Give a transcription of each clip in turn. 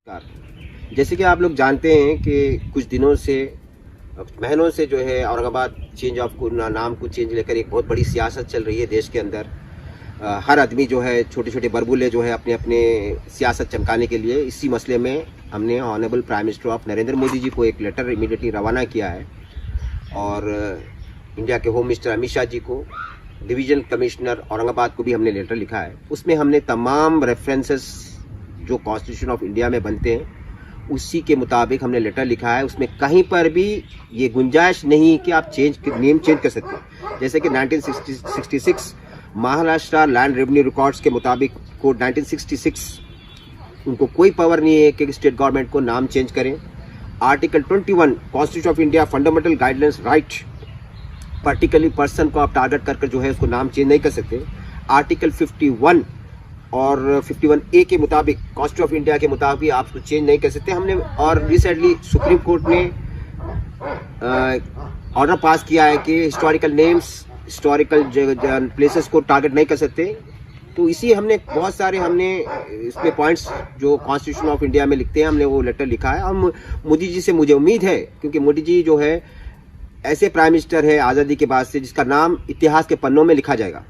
नमस्कार। जैसे कि आप लोग जानते हैं कि कुछ दिनों से महीनों से जो है औरंगाबाद चेंज ऑफ नाम को चेंज लेकर एक बहुत बड़ी सियासत चल रही है देश के अंदर। हर आदमी जो है छोटे छोटे बरबुले जो है अपने अपने सियासत चमकाने के लिए इसी मसले में हमने honourable prime minister of Narendra Modi ji को एक लेटर इमीडिएटली रवाना किया है और इंडिया के होम मिनिस्टर अमित शाह जी को, डिवीजन कमिश्नर औरंगाबाद को भी हमने लेटर लिखा है। उसमें हमने तमाम रेफरेंसेस जो कॉन्स्टिट्यूशन ऑफ इंडिया में बनते हैं उसी के मुताबिक हमने लेटर लिखा है। उसमें कहीं पर भी ये गुंजाइश नहीं कि आप नेम चेंज कर सकते हैं। जैसे कि 1966 महाराष्ट्र लैंड रेवेन्यू रिकॉर्ड्स के मुताबिक कोड 1966 उनको कोई पावर नहीं है कि स्टेट गवर्नमेंट को नाम चेंज करें। Article 21 constitution of India fundamental guidelines right, particularly person को आप टारगेट करके जो है उसको नाम चेंज नहीं कर सकते। आर्टिकल 51 और 51A के मुताबिक कॉन्स्टिट्यूशन ऑफ इंडिया के मुताबिक आप उसको चेंज नहीं कर सकते। हमने और रिसेंटली सुप्रीम कोर्ट ने ऑर्डर पास किया है कि हिस्टोरिकल नेम्स, हिस्टोरिकल प्लेसेस को टारगेट नहीं कर सकते। तो इसी हमने बहुत सारे इसमें पॉइंट्स जो कॉन्स्टिट्यूशन ऑफ इंडिया में लिखते हैं हमने वो लेटर लिखा है। और मोदी जी से मुझे उम्मीद है, क्योंकि मोदी जी जो है ऐसे प्राइम मिनिस्टर है आज़ादी के बाद से जिसका नाम इतिहास के पन्नों में लिखा जाएगा।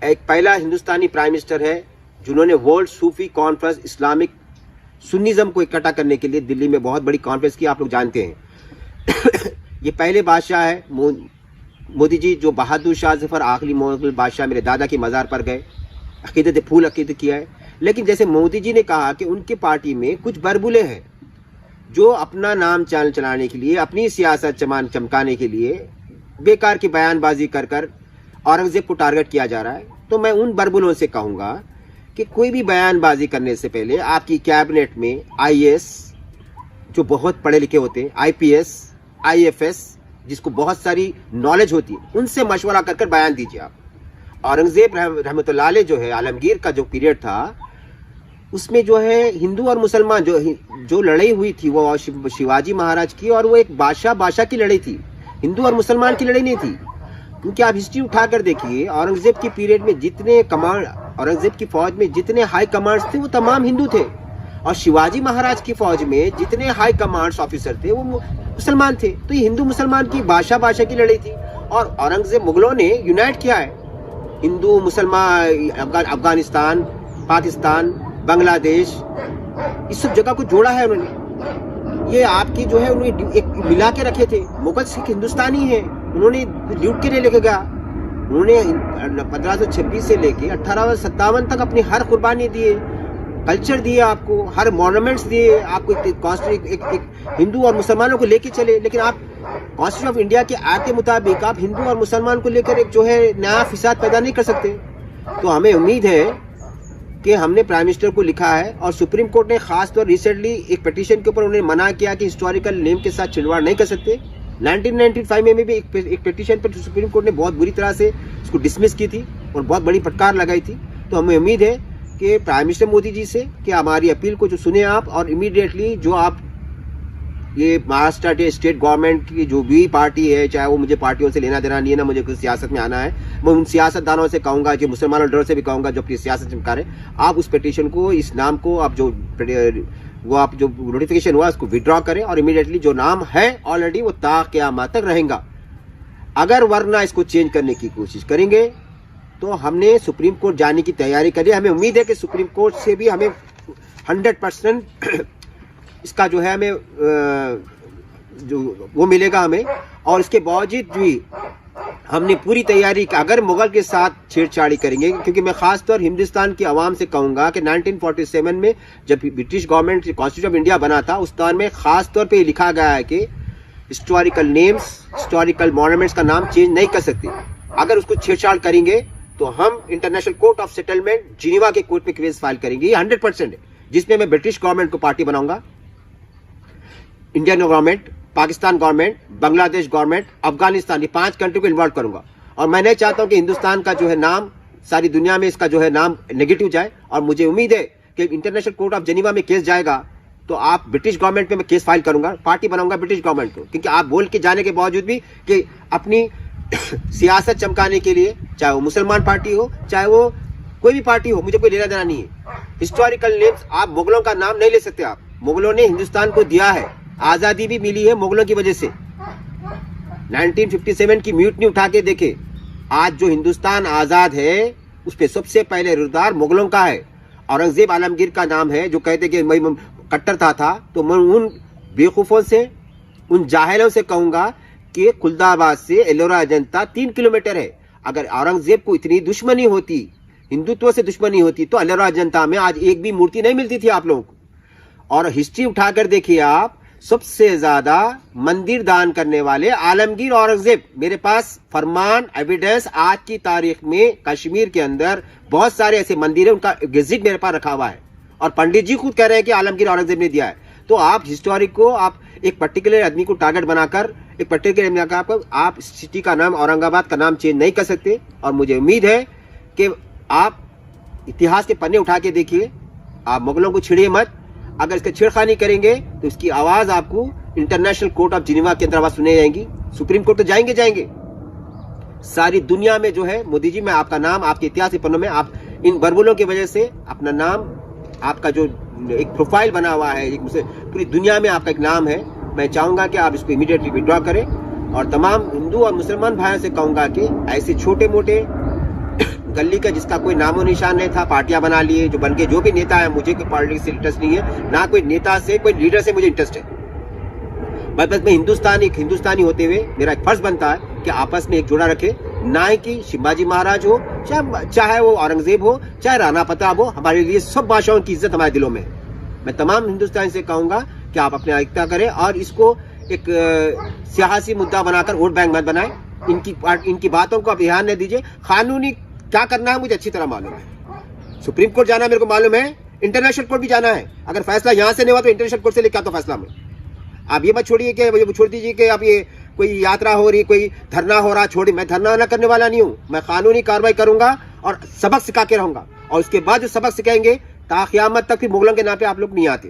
एक पहला हिंदुस्तानी प्राइम मिनिस्टर है जिन्होंने वर्ल्ड सूफी कॉन्फ्रेंस इस्लामिक सुन्निज्म को इकट्ठा करने के लिए दिल्ली में बहुत बड़ी कॉन्फ्रेंस की, आप लोग जानते हैं। ये पहले बादशाह है मोदी जी जो बहादुर शाह जफर आखिरी मुगल बादशाह मेरे दादा की मज़ार पर गए, अकीदत फूल अकीदत किया है। लेकिन जैसे मोदी जी ने कहा कि उनके पार्टी में कुछ बरबुले हैं जो अपना नाम चलाने के लिए, अपनी सियासत चमकाने के लिए बेकार की बयानबाजी कर औरंगजेब को टारगेट किया जा रहा है। तो मैं उन बरबुलों से कहूँगा कि कोई भी बयानबाजी करने से पहले आपकी कैबिनेट में आईएएस जो बहुत पढ़े लिखे होते हैं, आईपीएस, आईएफएस जिसको बहुत सारी नॉलेज होती है, उनसे मशवरा कर बयान दीजिए आप। औरंगजेब रहमतुल्लाह अलैह जो है आलमगीर का जो पीरियड था उसमें जो है हिंदू और मुसलमान जो लड़ाई हुई थी वो शिवाजी महाराज की, और वो एक बादशाह की लड़ाई थी, हिंदू और मुसलमान की लड़ाई नहीं थी। क्योंकि आप हिस्ट्री उठाकर देखिए औरंगजेब की पीरियड में जितने कमांड, औरंगजेब की फौज में जितने हाई कमांड्स थे वो तमाम हिंदू थे, और शिवाजी महाराज की फौज में जितने हाई कमांड्स ऑफिसर थे वो मुसलमान थे। तो ये हिंदू मुसलमान की बादशाह की लड़ाई थी। और औरंगजेब मुगलों ने यूनाइट किया है हिंदू मुसलमान, अफगानिस्तान, पाकिस्तान, बांग्लादेश, इस सब जगह को जोड़ा है उन्होंने। ये आपकी जो है उन्होंने एक मिला के रखे थे। मुगल सिख हिंदुस्तानी है, उन्होंने लूट के नहीं लेके गया। उन्होंने 1526 से लेके 1857 तक अपनी हर कुर्बानी दिए, कल्चर दिए आपको, हर मॉन्यूमेंट्स दिए आपको, एक हिंदू और मुसलमानों को लेके चले। लेकिन आप कॉन्स्टिट्यूशन ऑफ इंडिया के एक्ट के मुताबिक आप हिंदू और मुसलमान को लेकर एक जो है नया फिसाद पैदा नहीं कर सकते। तो हमें उम्मीद है कि हमने प्राइम मिनिस्टर को लिखा है, और सुप्रीम कोर्ट ने खास तौर रिसेंटली एक पिटीशन के ऊपर उन्हें मना किया कि हिस्टोरिकल नेम के साथ छिड़वाड़ नहीं कर सकते। 1995 में भी एक पिटीशन पर सुप्रीम कोर्ट ने बहुत बुरी तरह से इसको डिसमिस की थी और बहुत बड़ी फटकार लगाई थी। तो हमें उम्मीद है कि प्राइम मिनिस्टर मोदी जी से कि हमारी अपील को जो सुने आप, और इमीडिएटली जो आप ये महाराष्ट्र के स्टेट गवर्नमेंट की जो भी पार्टी है, चाहे वो मुझे पार्टियों से लेना देना नहीं है ना, मुझे कुछ सियासत में आना है, मैं उन सियासतदानों से कहूँगा, जो मुसलमानों डर से भी कहूँगा जो अपनी सियासत चमका रहे, आप उस पिटीशन को, इस नाम को आप जो नोटिफिकेशन हुआ उसको विड्रॉ करें, और इमीडिएटली जो नाम है ऑलरेडी वो क़यामत तक रहेगा। अगर वरना इसको चेंज करने की कोशिश करेंगे तो हमने सुप्रीम कोर्ट जाने की तैयारी करी। हमें उम्मीद है कि सुप्रीम कोर्ट से भी हमें 100% इसका जो है हमें जो वो मिलेगा हमें। और इसके बावजूद भी हमने पूरी तैयारी की, अगर मुगल के साथ छेड़छाड़ी करेंगे, क्योंकि मैं खास तौर हिंदुस्तान की आवाम से कहूँगा कि 1947 में जब British government constitution of India बना था उस दौर में खास तौर पे लिखा गया है कि हिस्टोरिकल नेम्स, हिस्टोरिकल मॉन्यूमेंट्स का नाम चेंज नहीं कर सकते। अगर उसको छेड़छाड़ करेंगे तो हम international court of settlement Geneva के कोर्ट में केस फाइल करेंगे। ये 100% है, जिसमें मैं ब्रिटिश गवर्नमेंट को पार्टी बनाऊंगा, Indian government, Pakistan government, Bangladesh government, Afghanistan, ये 5 कंट्री को इन्वॉल्व करूंगा। और मैं नहीं चाहता हूं कि हिंदुस्तान का जो है नाम सारी दुनिया में इसका जो है नाम नेगेटिव जाए। और मुझे उम्मीद है कि इंटरनेशनल कोर्ट ऑफ जेनीवा में केस जाएगा तो आप ब्रिटिश गवर्नमेंट पे मैं केस फाइल करूंगा, पार्टी बनाऊंगा ब्रिटिश गवर्नमेंट को। क्योंकि आप बोल के जाने के बावजूद भी कि अपनी सियासत चमकाने के लिए, चाहे वो मुसलमान पार्टी हो, चाहे वो कोई भी पार्टी हो, मुझे कोई लेना देना नहीं है। हिस्टोरिकल नेम्स, आप मुगलों का नाम नहीं ले सकते। आप मुगलों ने हिंदुस्तान को दिया है, आजादी भी मिली है मुगलों की वजह से। 1957 की म्यूटनी उठा के देखे, आज जो हिंदुस्तान आजाद है उस पे सबसे पहले रुजगार मुगलों का है। औरंगजेब आलमगीर का नाम है जो कहते कि मैं कट्टरता था, तो मैं उन बेवकूफ़ों से, उन जाहिलों से कहूंगा कि खुलदाबाद से एलोरा अजंता 3 किलोमीटर है। अगर औरंगजेब को इतनी दुश्मनी होती, हिंदुत्व से दुश्मनी होती, तो एलोरा अजंता में आज एक भी मूर्ति नहीं मिलती थी आप लोगों को। और हिस्ट्री उठाकर देखिए आप, सबसे ज्यादा मंदिर दान करने वाले आलमगीर औरंगजेब। मेरे पास फरमान, एविडेंस आज की तारीख में कश्मीर के अंदर बहुत सारे ऐसे मंदिर है, उनका गेजेट मेरे पास रखा हुआ है, और पंडित जी खुद कह रहे हैं कि आलमगीर औरंगजेब ने दिया है। तो आप हिस्टोरिक को, आप एक पर्टिकुलर आदमी को टारगेट बनाकर, एक पर्टिकुलर आप सिटी का नाम, औरंगाबाद का नाम चेंज नहीं कर सकते। और मुझे उम्मीद है कि आप इतिहास के पन्ने उठा के देखिए, आप मुगलों को छिड़िए मत। अगर इसके छेड़खानी करेंगे तो इसकी आवाज आपको इंटरनेशनल कोर्ट ऑफ जिनेवा के अंदर आवाज सुने जाएंगी, सुप्रीम कोर्ट तो जाएंगे। सारी दुनिया में जो है, मोदी जी, मैं आपका नाम आपके इतिहास के पन्नों में, आप इन बरबुलों की वजह से अपना नाम, आपका जो एक प्रोफाइल बना हुआ है, एक पूरी दुनिया में आपका एक नाम है। मैं चाहूंगा कि आप इसको इमीडिएटली विड्रॉ करें। और तमाम हिंदू और मुसलमान भाइयों से कहूंगा कि ऐसे छोटे मोटे गली का जिसका कोई नामो निशान नहीं था, पार्टियां बना लिए, जो बन के जो भी नेता है, मुझे कोई पॉलिटिक्स से इंटरेस्ट नहीं है, ना कोई नेता से, कोई लीडर से मुझे इंटरेस्ट है। बस मैं हिंदुस्तानी होते हुए मेरा एक फर्ज बनता है कि आपस में एक जोड़ा रखे, ना ही कि शिवाजी महाराज हो, चाहे वो औरंगजेब हो, चाहे राणा प्रताप हो, हमारे लिए सब भाषाओं की इज्जत हमारे दिलों में। मैं तमाम हिंदुस्तानी से कहूंगा कि आप अपने एकता करें और इसको एक सियासी मुद्दा बनाकर वोट बैंक मत बनाएं। इनकी बातों को आप ध्यान नहीं दीजिए। कानूनी क्या करना है मुझे अच्छी तरह मालूम है। सुप्रीम कोर्ट जाना मेरे को मालूम है, इंटरनेशनल कोर्ट भी जाना है। अगर फैसला यहां से नहीं हुआ तो इंटरनेशनल कोर्ट से लेकर आता फैसला में। आप ये मत छोड़िए कि छोड़ दीजिए कि आप ये कोई यात्रा हो रही, कोई धरना हो रहा, छोड़िए। मैं धरना ना करने वाला नहीं हूं, मैं कानूनी कार्रवाई करूंगा और सबक सिखा के रहूंगा। और उसके बाद जो सबक सिखाएंगे, क़यामत तक फिर मुगलों के नाम पे आप लोग नहीं आते।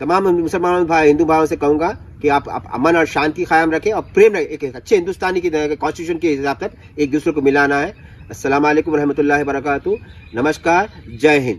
तमाम मुसलमान भाई, हिंदू भाइयों से कहूंगा कि आप अमन और शांति कायम रखें और प्रेम रखें। एक अच्छे हिंदुस्तानी की कॉन्स्टिट्यूशन के हिसाब से एक दूसरे को मिलाना है। अस्सलाम वालेकुम रहमतुल्लाहि व बरकातहू। नमस्कार, जय हिंद।